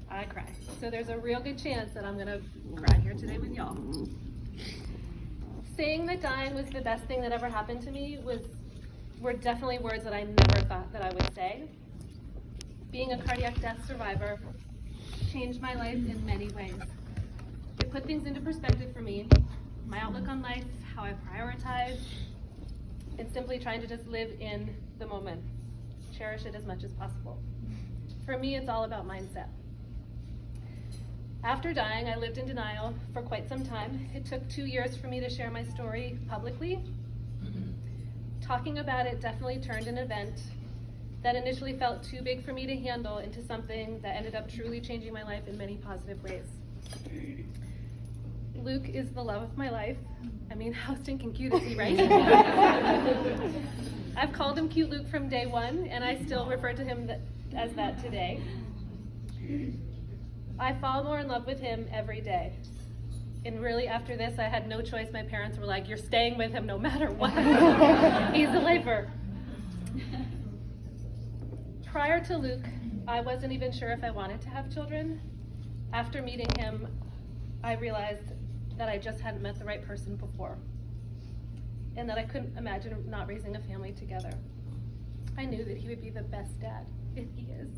I cry. So there's a real good chance that I'm gonna cry here today with y'all. Saying that dying was the best thing that ever happened to me were definitely words that I never thought that I would say. Being a cardiac death survivor changed my life in many ways. It put things into perspective for me, my outlook on life, how I prioritize, and simply trying to just live in the moment, cherish it as much as possible. For me, it's all about mindset. After dying, I lived in denial for quite some time. It took 2 years for me to share my story publicly. Talking about it definitely turned an event that initially felt too big for me to handle into something that ended up truly changing my life in many positive ways. Luke is the love of my life. I mean, how stinking cute is he, right? I've called him Cute Luke from day one, and I still refer to him as that today. I fall more in love with him every day. And really, after this, I had no choice. My parents were like, you're staying with him no matter what. He's a lifer. Prior to Luke, I wasn't even sure if I wanted to have children. After meeting him, I realized that I just hadn't met the right person before, and that I couldn't imagine not raising a family together. I knew that he would be the best dad, and he is.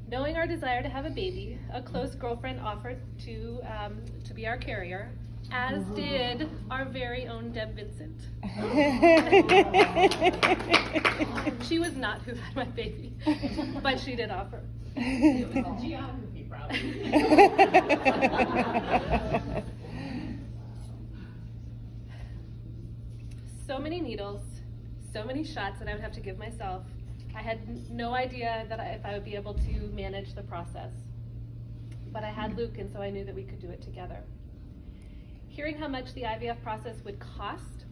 Knowing our desire to have a baby, a close girlfriend offered to be our carrier, as did our very own Deb Vincent. She was not who had my baby, but she did offer. It was the geography, probably. So many needles, so many shots that I would have to give myself. I had no idea that if I would be able to manage the process. But I had Luke, and so I knew that we could do it together. Hearing how much the IVF process would cost,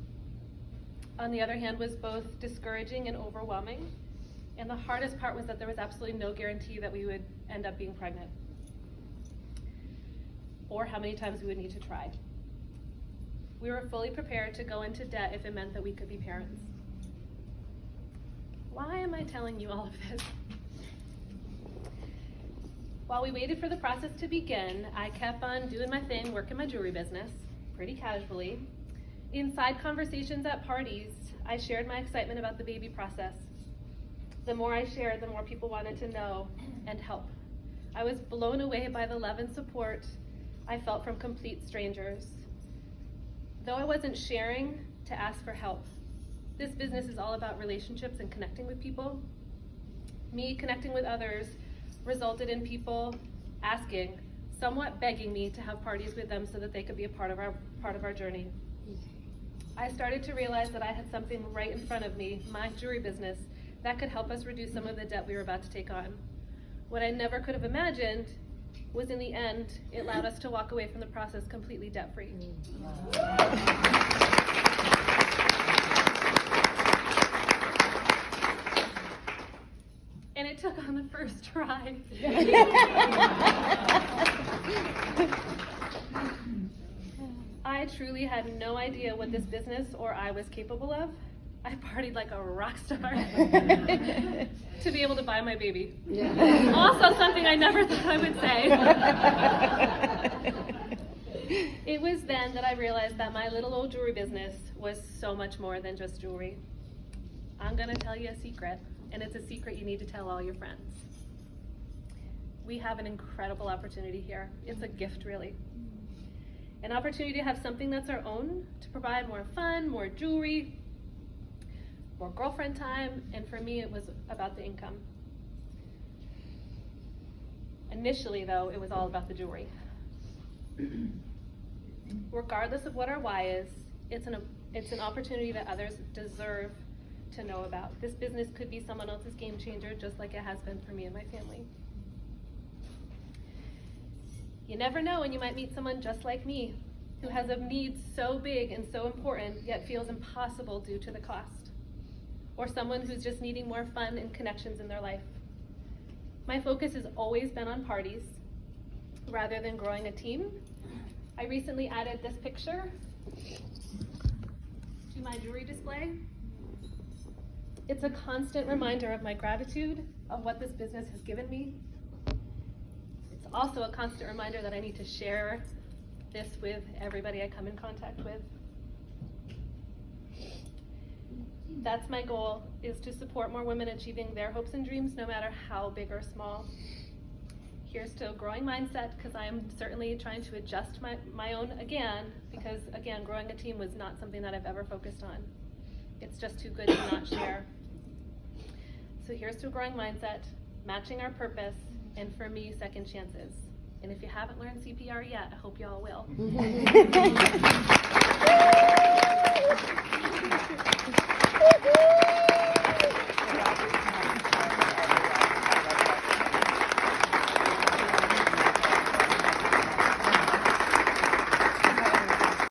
on the other hand, was both discouraging and overwhelming. And the hardest part was that there was absolutely no guarantee that we would end up being pregnant, or how many times we would need to try. We were fully prepared to go into debt if it meant that we could be parents. Why am I telling you all of this? While we waited for the process to begin, I kept on doing my thing, working my jewelry business, pretty casually. Inside conversations at parties, I shared my excitement about the baby process. The more I shared, the more people wanted to know and help. I was blown away by the love and support I felt from complete strangers. Though I wasn't sharing to ask for help, this business is all about relationships and connecting with people. Me connecting with others resulted in people asking, somewhat begging me to have parties with them so that they could be a part of our journey. I started to realize that I had something right in front of me, my jewelry business, that could help us reduce some of the debt we were about to take on. What I never could have imagined was, in the end, it allowed us to walk away from the process completely debt-free. And it took on the first try. I truly had no idea what this business or I was capable of. I partied like a rock star to be able to buy my baby. Yeah. Also something I never thought I would say. It was then that I realized that my little old jewelry business was so much more than just jewelry. I'm gonna tell you a secret, and it's a secret you need to tell all your friends. We have an incredible opportunity here. It's a gift, really. An opportunity to have something that's our own, to provide more fun, more jewelry, more girlfriend time, and for me, it was about the income. Initially, though, it was all about the jewelry. Regardless of what our why is, it's an opportunity that others deserve to know about. This business could be someone else's game changer, just like it has been for me and my family. You never know when you might meet someone just like me, who has a need so big and so important, yet feels impossible due to the cost. Or someone who's just needing more fun and connections in their life. My focus has always been on parties, rather than growing a team. I recently added this picture to my jewelry display. It's a constant reminder of my gratitude of what this business has given me. It's also a constant reminder that I need to share this with everybody I come in contact with. That's my goal, is to support more women achieving their hopes and dreams, no matter how big or small. Here's to a growing mindset, because I am certainly trying to adjust my own again, because again, growing a team was not something that I've ever focused on. It's just too good to not share. So here's to a growing mindset, matching our purpose, and for me, second chances. And if you haven't learned CPR yet, I hope you all will.